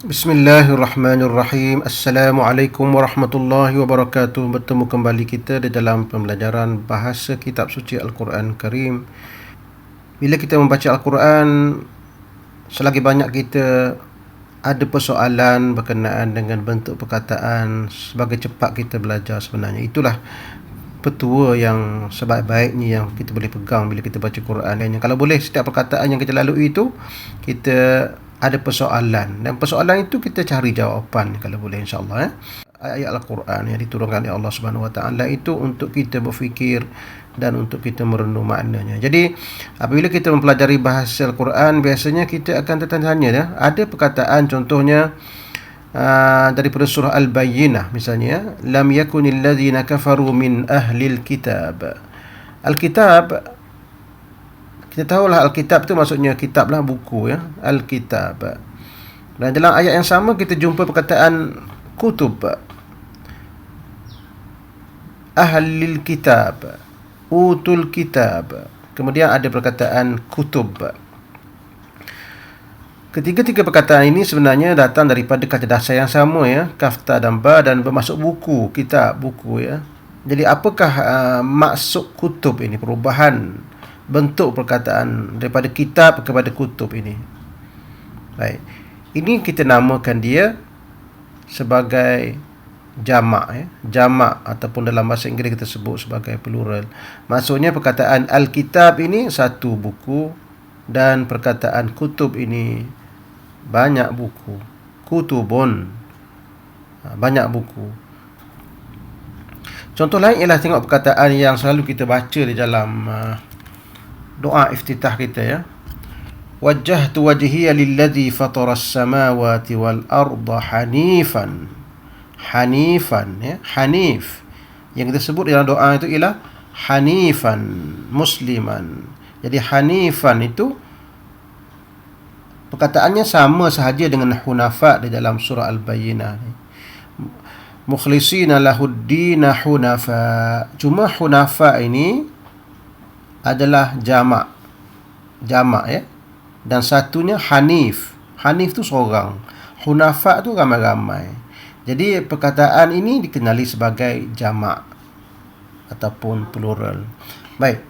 Bismillahirrahmanirrahim. Assalamualaikum warahmatullahi wabarakatuh. Bertemu kembali kita di dalam pembelajaran bahasa kitab suci Al-Quran Karim. Bila kita membaca Al-Quran, selagi banyak kita ada persoalan berkenaan dengan bentuk perkataan, sebagai cepat kita belajar sebenarnya. Itulah petua yang sebaik-baiknya yang kita boleh pegang bila kita baca Quran. Kalau boleh, setiap perkataan yang kita lalui itu, kita ada persoalan, dan persoalan itu kita cari jawapan kalau boleh, insya-Allah. Ayat Al-Quran yang diturunkan oleh Allah Subhanahu Wa Taala itu untuk kita berfikir dan untuk kita merenung maknanya. Jadi apabila kita mempelajari bahasa Al-Quran, biasanya kita akan tertanya ya, ada perkataan contohnya daripada surah Al-Bayyinah misalnya, lam yakunil ladzina kafaru min ahlil kitab. Al-kitab, kita tahulah Alkitab itu maksudnya kitab lah, buku ya, Alkitab. Dan dalam ayat yang sama kita jumpa perkataan kutub, ahlil kitab, utul kitab. Kemudian ada perkataan kutub. Ketiga-tiga perkataan ini sebenarnya datang daripada kata dasar yang sama ya, kafta dan ba, dan bermaksud buku, kitab, buku ya. Jadi apakah maksud kutub ini, perubahan bentuk perkataan daripada kitab kepada kutub ini? Baik. Ini kita namakan dia sebagai jamak ya. Jamak ataupun dalam bahasa Inggeris kita sebut sebagai plural. Maksudnya perkataan Al-Kitab ini satu buku, dan perkataan kutub ini banyak buku. Kutubun, banyak buku. Contoh lain ialah tengok perkataan yang selalu kita baca di dalam doa iftitah kita ya. Wajjahtu wajhiya lilladzi fataras samawati wal arda hanifan. Hanifan ya, hanif. Yang kita sebut dalam doa itu ialah hanifan musliman. Jadi hanifan itu perkataannya sama sahaja dengan hunafa di dalam surah Al-Bayyinah. Mukhlisina lahuddina hunafa. Cuma hunafa ini adalah jamak ya, dan satunya hanif. Hanif tu seorang, hunafa tu ramai-ramai. Jadi perkataan ini dikenali sebagai jamak ataupun plural. Baik,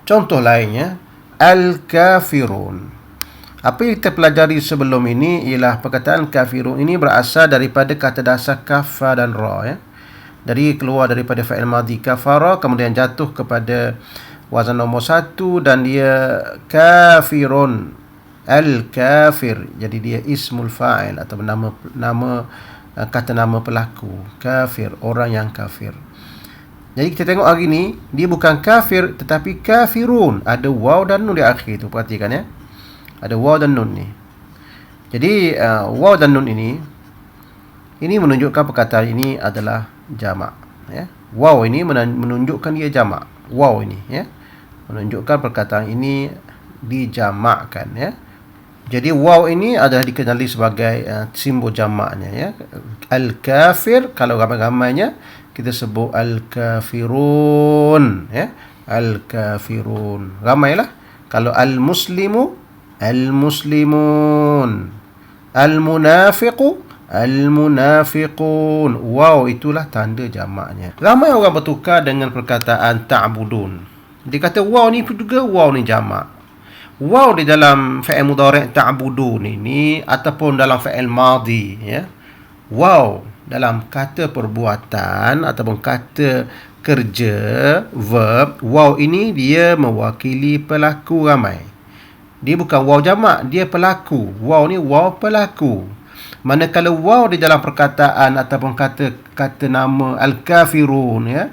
contoh lainnya al-kafirun. Apa yang kita pelajari sebelum ini ialah perkataan kafirun ini berasal daripada kata dasar kafa dan ra ya. Dari keluar daripada fa'il madhi kafara, kemudian jatuh kepada wazan nombor 1, dan dia kafirun, al-kafir. Jadi dia ismul fa'il atau nama kata nama pelaku, kafir, orang yang kafir. Jadi kita tengok hari ni dia bukan kafir tetapi kafirun. Ada waw dan nun di akhir tu, perhatikan ya. Ada waw dan nun ni. Jadi waw dan nun ini menunjukkan perkataan ini adalah jamak ya. Waw ini menunjukkan dia jamak. Waw ini ya menunjukkan perkataan ini dijamakkan ya. Jadi waw ini adalah dikenali sebagai simbol jamaknya ya. Al-kafir, kalau ramai-ramainya kita sebut al-kafirun ya. Al-kafirun, ramailah. Kalau al-muslimu, al-muslimun. Al-munafiqu, al-munafiqun. Wow, itulah tanda jamaknya. Ramai orang bertukar dengan perkataan ta'budun. Dia kata wow ni juga wow ni jamak. Wow di dalam fa'il mudhari' ta'budun ini ataupun dalam fa'il madhi ya. Wow dalam kata perbuatan ataupun kata kerja, verb, wow ini dia mewakili pelaku ramai. Dia bukan wow jamak, dia pelaku. Wow ni wow pelaku. Manakala waw di dalam perkataan ataupun kata nama al-kafirun ya,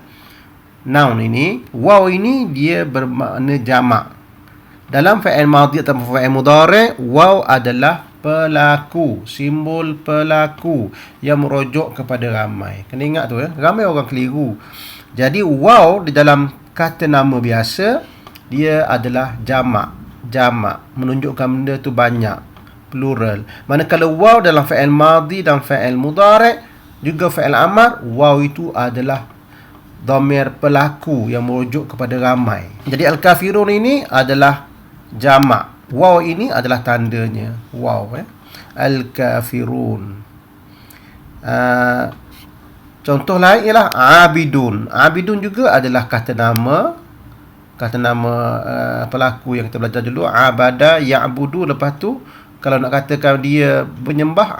noun ini, waw ini dia bermakna jamak. Dalam fa'il madhi atau fa'il mudhari', waw adalah pelaku, simbol pelaku yang merujuk kepada ramai. Kena ingat tu ya, ramai orang keliru. Jadi waw di dalam kata nama biasa dia adalah jamak, menunjukkan benda tu banyak, plural. Manakala waw dalam fa'il madhi dan fa'il mudhari' juga fa'il amar, waw itu adalah dhamir pelaku yang merujuk kepada ramai. Jadi al-kafirun ini adalah jamak. Waw ini adalah tandanya. Waw al-kafirun. Contoh lain ialah abidun. Abidun juga adalah kata nama pelaku yang kita belajar dulu. Abada ya'budu, lepas tu kalau nak katakan dia menyembah,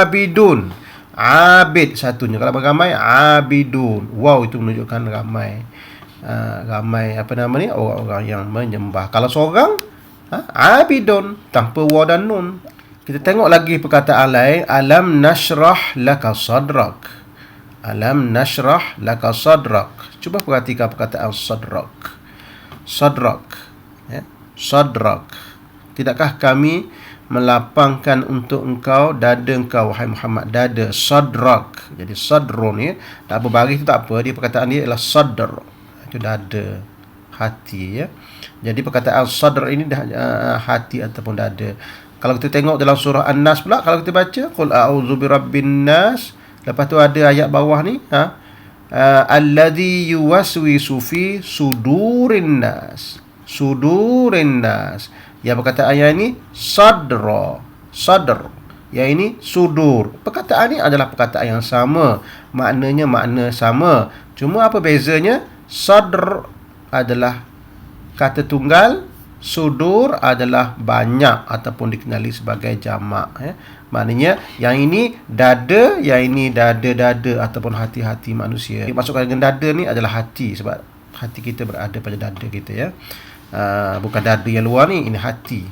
abidun. Abid satunya, kalau beramai abidun. Wow, itu menunjukkan ramai. Ramai orang-orang yang menyembah. Kalau seorang, abidun tanpa waw dan nun. Kita tengok lagi perkataan lain. Alam nashrah laka sadrak. Alam nashrah laka sadrak. Cuba perhatikan perkataan sadrak. Sadrak, ya? Sadrak. Tidakkah kami melapangkan untuk engkau dada engkau, wahai Muhammad? Dada, sadrak. Jadi sadrun, ya, tak berbaris itu tak apa, dia perkataan dia ialah sadr, itu dada, hati, ya. Jadi perkataan sadr ini dah hati ataupun dada. Kalau kita tengok dalam surah An-Nas pula, kalau kita baca qul a'udzu birabbin nas, lepas tu ada ayat bawah ni, alladzi yuwaswisu fi sudurin nas. Sudurin nas. Ya, perkataan yang ini sadr. Yang ini sudur. Perkataan ini adalah perkataan yang sama. Maknanya makna sama. Cuma apa bezanya? Sadr adalah kata tunggal, sudur adalah banyak ataupun dikenali sebagai jamak, ya. Maknanya yang ini dada, yang ini dada-dada ataupun hati-hati manusia. Dimasukkan dengan dada ni adalah hati, sebab hati kita berada pada dada kita, ya. Bukan dada yang luar ni, ini hati.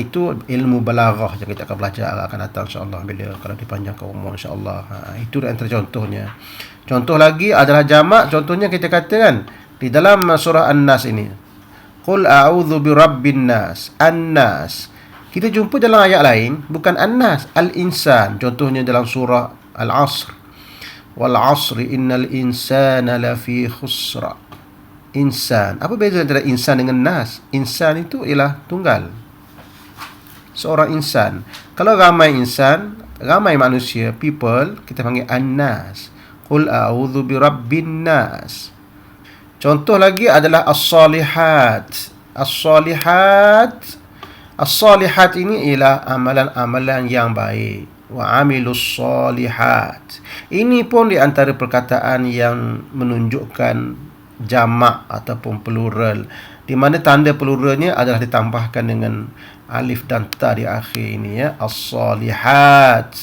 Itu ilmu balaghah yang kita akan belajar akan datang insya-Allah, bila kalau dipanjangkan umur insya-Allah. Itu antara contohnya. Contoh lagi adalah jamak. Contohnya kita katakan di dalam surah An-Nas ini, qul a'udzu birabbin nas. An-nas, kita jumpa dalam ayat lain bukan An-Nas, Al-Insan. Contohnya dalam surah Al-Asr, wal 'asri innal insana lafi khusra. Insan. Apa beza antara insan dengan nas? Insan itu ialah tunggal, seorang insan. Kalau ramai insan, ramai manusia, people, kita panggil An-Nas. Qul a'udzu birabbin nas. Contoh lagi adalah as-salihat. As-salihat ini ialah amalan-amalan yang baik. Wa amilus salihat. Ini pun di antara perkataan yang menunjukkan jamak ataupun plural, di mana tanda pluralnya adalah ditambahkan dengan alif dan ta di akhir ini, ya. As-salihat.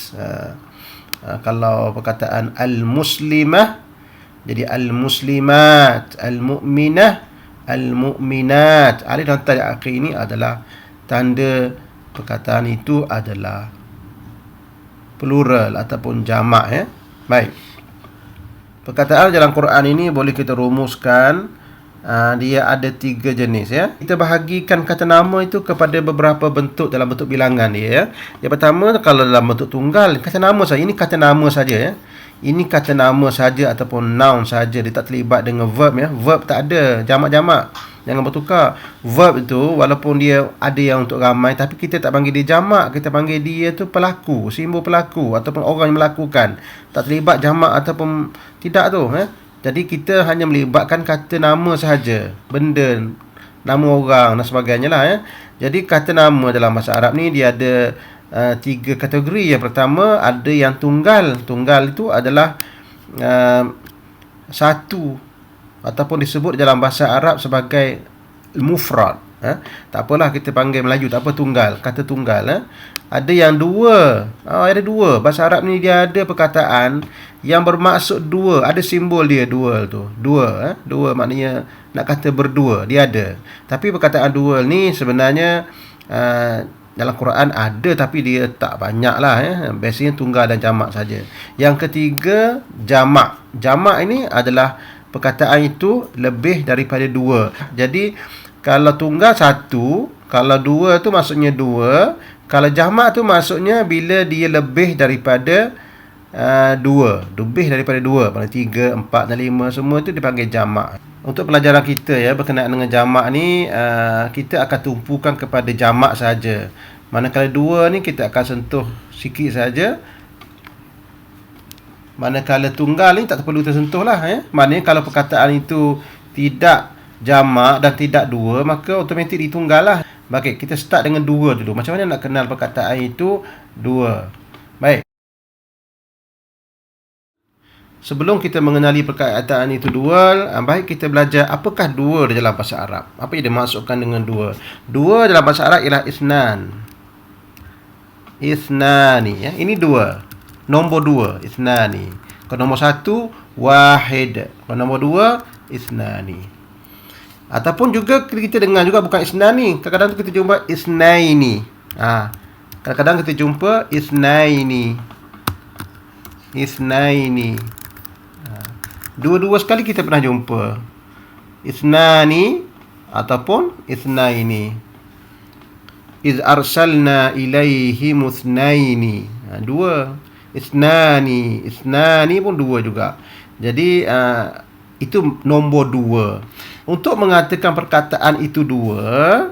Kalau perkataan al-muslimah jadi al-muslimat, al-mu'minah, al-mu'minat. Alif dan ta di akhir ini adalah tanda perkataan itu adalah plural ataupun jamak, ya. Baik. Perkataan dalam Quran ini boleh kita rumuskan, dia ada 3 jenis, ya. Kita bahagikan kata nama itu kepada beberapa bentuk dalam bentuk bilangan dia, ya. Yang pertama, kalau dalam bentuk tunggal, kata nama saja. Ini kata nama saja, ya. Ini kata nama saja ataupun noun saja, dia tak terlibat dengan verb, ya. Verb tak ada, jamak-jamak. Jangan bertukar. Verb itu walaupun dia ada yang untuk ramai, tapi kita tak panggil dia jamak, kita panggil dia tu pelaku, simbol pelaku ataupun orang yang melakukan. Tak terlibat jamak ataupun tidak tu, ya. Jadi kita hanya melibatkan kata nama sahaja, benda, nama orang dan sebagainya lah, ya. Jadi kata nama dalam bahasa Arab ni dia ada 3 kategori. Yang pertama, ada yang tunggal. Tunggal itu adalah satu, ataupun disebut dalam bahasa Arab sebagai mufrad. Tak apalah kita panggil Melayu, tak apa, tunggal, kata tunggal. Ada yang dua. Ada dua. Bahasa Arab ni dia ada perkataan yang bermaksud dua. Ada simbol dia dual tu. Dua. Dua maknanya nak kata berdua. Dia ada. Tapi perkataan dual ni sebenarnya dalam Quran ada, tapi dia tak banyak lah, ya. Biasanya tunggal dan jamak saja. Yang ketiga, jamak. Jamak ini adalah perkataan itu lebih daripada dua. Jadi kalau tunggal satu, kalau dua tu maksudnya dua, kalau jamak tu maksudnya bila dia lebih daripada dua, lebih daripada dua, maksudnya 3, 4 dan 5 semua itu dipanggil jamak. Untuk pelajaran kita, ya, berkenaan dengan jamak ni, kita akan tumpukan kepada jamak saja. Manakala dua ni kita akan sentuh sikit saja. Manakala tunggal ni tak perlu tersentuh lah, ya. Maknanya kalau perkataan itu tidak jamak dan tidak dua, maka automatik ditunggal lah. Baik, kita start dengan dua dulu. Macam mana nak kenal perkataan itu dua? Baik. Sebelum kita mengenali perkataan itu dua, baik kita belajar apakah dua dalam bahasa Arab. Apa yang dimaksudkan dengan dua? Dua dalam bahasa Arab ialah isnan. Isnani, ya. Ini dua. Nombor dua, isnani. Kalau nombor satu, wahid. Kalau nombor dua, isnani. Ataupun juga kita dengar juga bukan isnani. Kadang-kadang kita jumpa isnaini. Kadang-kadang kita jumpa isnaini. Isnaini. Dua-dua sekali kita pernah jumpa. Isnani ataupun isnaini. Iz arsalna ilaihi muthnaini. Dua. Isnani pun dua juga. Jadi itu nombor dua. Untuk mengatakan perkataan itu dua,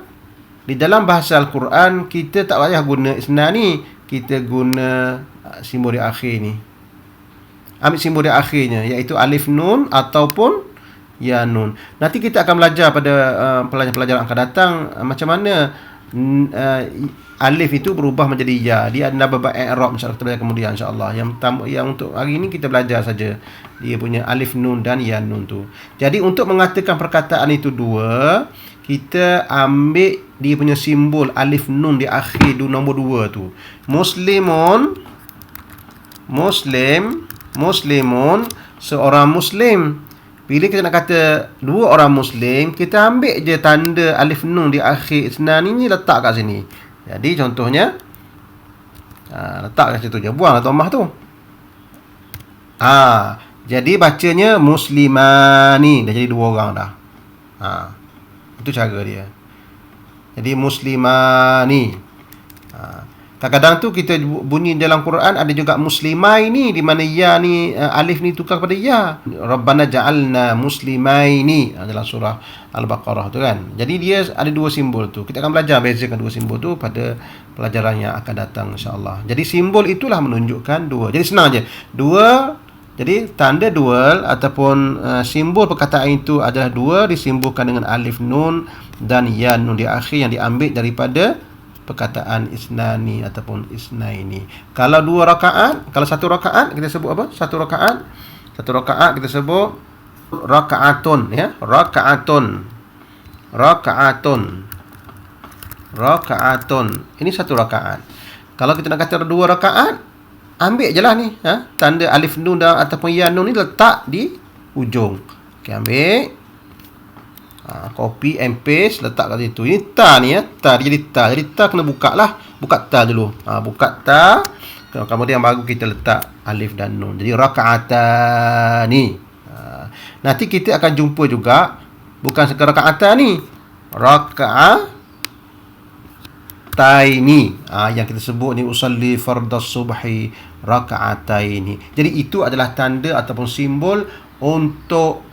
di dalam bahasa Al-Quran kita tak payah guna isnani, kita guna simbol di akhir ni. Ambil simbol di akhirnya, iaitu alif nun ataupun ya nun. Nanti kita akan belajar pada pelajaran akan datang macam mana alif itu berubah menjadi ya. Dia ada beberapa i'rab, insya-Allah kita belajar kemudian insya-Allah. Yang untuk hari ini kita belajar saja dia punya alif nun dan ya nun tu. Jadi untuk mengatakan perkataan itu dua, kita ambil dia punya simbol alif nun di akhir nombor dua tu. Muslimun, seorang muslim. Bila kita nak kata dua orang muslim, kita ambil je tanda alif nun di akhir isnan ini, letak kat sini. Jadi contohnya letak kat situ je, buanglah dhammah tu. Jadi bacanya muslimani, dah jadi dua orang dah. Itu cara dia. Jadi muslimani. Kadang-kadang tu kita bunyi dalam Quran ada juga muslimai ni, di mana ya ni alif ni tukar kepada ya. Rabbana ja'alna muslimaini dalam surah Al-Baqarah tu kan. Jadi dia ada dua simbol tu. Kita akan belajar bezakan dua simbol tu pada pelajaran yang akan datang insya-Allah. Jadi simbol itulah menunjukkan dua. Jadi senang aje. Dua, jadi tanda dual ataupun simbol perkataan itu adalah dua, disimbolkan dengan alif nun dan ya nun di akhir yang diambil daripada perkataan isnani ataupun isnaini. Kalau dua rakaat, kalau satu rakaat kita sebut apa? Satu rakaat kita sebut rakaatun, ya. Rakaatun. Ini satu rakaat. Kalau kita nak kata dua rakaat, ambil je lah ni, tanda alif nun dan ataupun ya nun ni letak di ujung. Okey, ambil. Copy and paste, letak kat situ. Ini ta ni, ta dia jadi ta. Jadi ta kena buka lah. Buka ta dulu. Buka ta. Kemudian baru kita letak alif dan nun. Jadi rakaatani. Nanti kita akan jumpa juga bukan sekadar rakaatani. Rakaataini. Yang kita sebut ni usalli fardhas subhi rakaataini. Jadi itu adalah tanda ataupun simbol untuk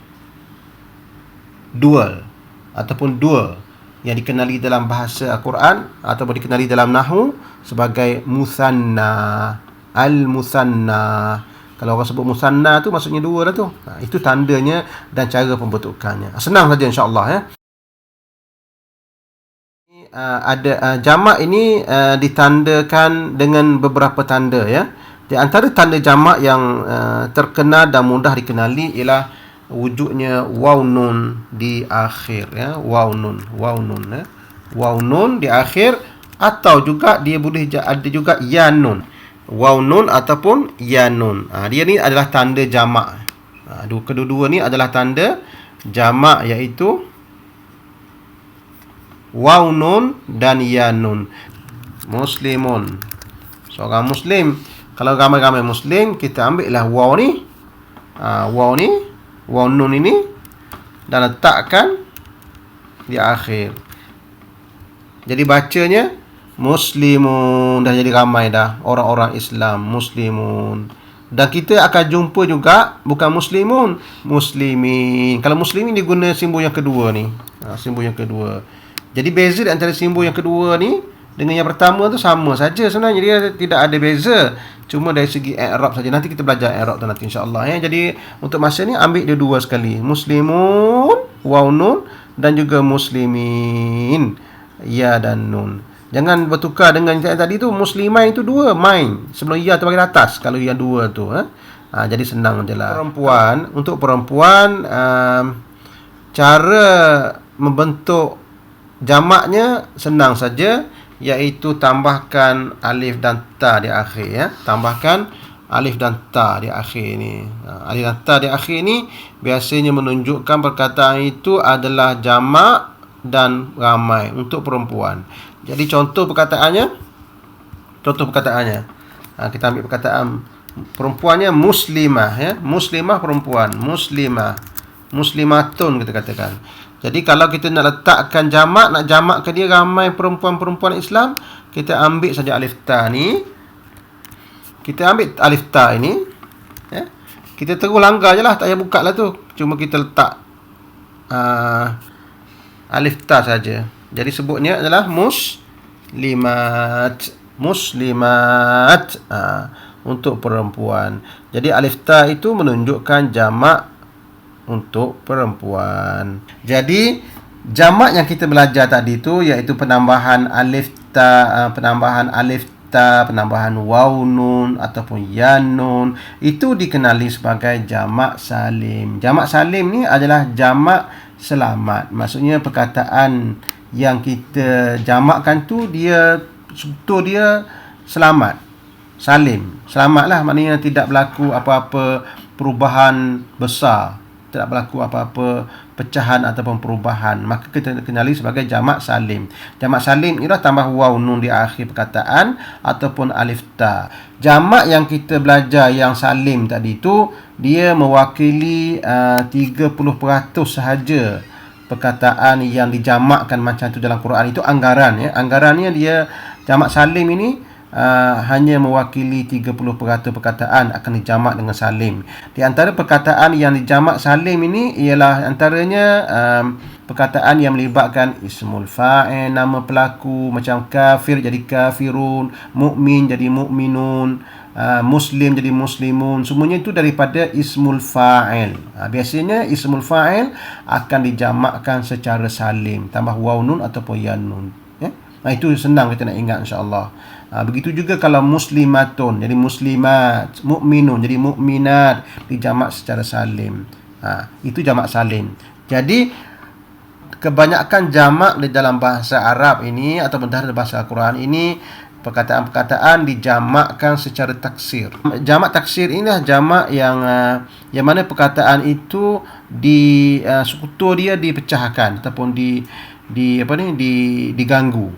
dual ataupun dua yang dikenali dalam bahasa Al-Quran ataupun dikenali dalam nahwu sebagai musanna. Al-musanna. Kalau orang sebut musanna tu maksudnya dua dah tu. Itu tandanya dan cara pembentukannya. Senang saja insya-Allah, ya. Ada jamak ini ditandakan dengan beberapa tanda, ya. Di antara tanda jamak yang terkenal dan mudah dikenali ialah wujudnya waw nun di akhir, ya. Waw nun, ya. Waw nun di akhir, atau juga dia boleh ada juga ya nun. Waw nun ataupun ya nun. Dia ni adalah tanda jamak. Kedua-dua ni adalah tanda jamak, iaitu waw nun dan ya nun. Muslimun, seorang muslim. Kalau ramai-ramai muslim, kita ambil lah waw ni. Waw nun ini dan letakkan di akhir. Jadi bacanya muslimun. Dah jadi ramai dah orang-orang Islam, muslimun. Dan kita akan jumpa juga bukan muslimun, muslimin. Kalau muslimin diguna simbol yang kedua ni. Simbol yang kedua. Jadi beza di antara simbol yang kedua ni dengan yang pertama tu sama saja sebenarnya. Dia tidak ada beza. Cuma dari segi i'rab saja. Nanti kita belajar i'rab tu nanti insya-Allah, ya. Jadi untuk masa ni ambil dia dua sekali. Muslimun, waw nun, dan juga muslimin. ya dan nun. Jangan bertukar dengan yang tadi tu. Muslimah itu dua main sebelum ya tu bagi atas kalau yang dua tu. Jadi senang je lah. Untuk perempuan cara membentuk jamaknya senang saja, iaitu tambahkan alif dan ta di akhir, ya. Tambahkan alif dan ta di akhir ni. Alif dan ta di akhir ni biasanya menunjukkan perkataan itu adalah jamak dan ramai untuk perempuan. Jadi contoh perkataannya, kita ambil perkataan perempuannya muslimah, ya. Muslimah perempuan, muslimatun kita katakan. Jadi kalau kita nak letakkan jamak, nak jamakkan dia ramai perempuan-perempuan Islam, kita ambil saja alif ta ni. Kita ambil alif ta ini, ya. Kita terus langgar je lah, tak payah buka lah tu. Cuma kita letak alif ta saja. Jadi sebutnya adalah muslimat untuk perempuan. Jadi alif ta itu menunjukkan jamak untuk perempuan. Jadi jamak yang kita belajar tadi tu iaitu penambahan alif ta, penambahan waw nun ataupun ya nun, itu dikenali sebagai jamak salim. Jamak salim ni adalah jamak selamat. Maksudnya perkataan yang kita jamakkan tu dia selamat. Salim. Selamatlah, maknanya tidak berlaku apa-apa perubahan besar, tidak berlaku apa-apa pecahan ataupun perubahan, maka kita kenali sebagai jamak salim. Jamak salim ialah tambah waw nun di akhir perkataan ataupun alif ta. Jamak yang kita belajar yang salim tadi tu, dia mewakili 30% sahaja perkataan yang dijamakkan macam tu dalam Quran. Itu anggaran, ya. Anggarannya dia jamak salim ini hanya mewakili 30% perkataan akan dijamak dengan salim. Di antara perkataan yang dijamak salim ini ialah antaranya perkataan yang melibatkan ismul fa'il, nama pelaku, macam kafir jadi kafirun, mukmin jadi mukminun, muslim jadi muslimun. Semuanya itu daripada ismul fa'il. Biasanya ismul fa'il akan dijamakkan secara salim, tambah waw nun ataupun ya nun, ya? Itu senang kita nak ingat, insya-Allah. Begitu juga kalau muslimatun jadi muslimat, mukminun jadi mukminat, dijamak secara salim. Itu jamak salim. Jadi kebanyakan jamak di dalam bahasa Arab ini atau dalam bahasa Al-Quran ini, perkataan-perkataan dijamakkan secara taksir. Jamak taksir inilah jamak yang mana perkataan itu struktur dia dipecahkan ataupun diganggu.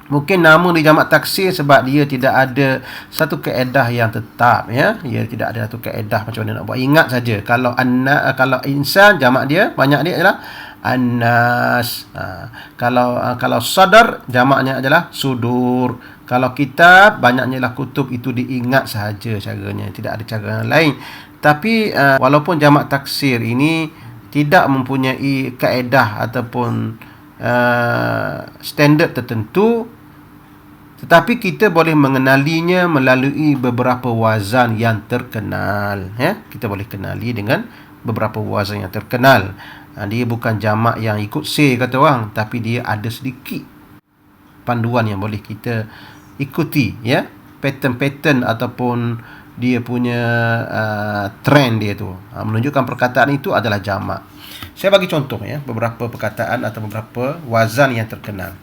Mungkin nama dijamak taksir sebab dia tidak ada satu kaedah yang tetap, ya. Dia tidak ada satu kaedah macam mana nak buat. Ingat saja, kalau insan jamak dia banyak dia adalah An-nas. Kalau sadar jamaknya adalah sudur. Kalau kitab banyaknya adalah kutub. Itu diingat sahaja caranya, tidak ada cara yang lain. Tapi walaupun jamak taksir ini tidak mempunyai kaedah ataupun standard tertentu, tetapi kita boleh mengenalinya melalui beberapa wazan yang terkenal, ya. Kita boleh kenali dengan beberapa wazan yang terkenal. Dia bukan jamak yang ikut say kata orang, tapi dia ada sedikit panduan yang boleh kita ikuti, ya. Pattern ataupun dia punya trend dia tu menunjukkan perkataan itu adalah jamak. Saya bagi contoh, ya, beberapa perkataan atau beberapa wazan yang terkenal.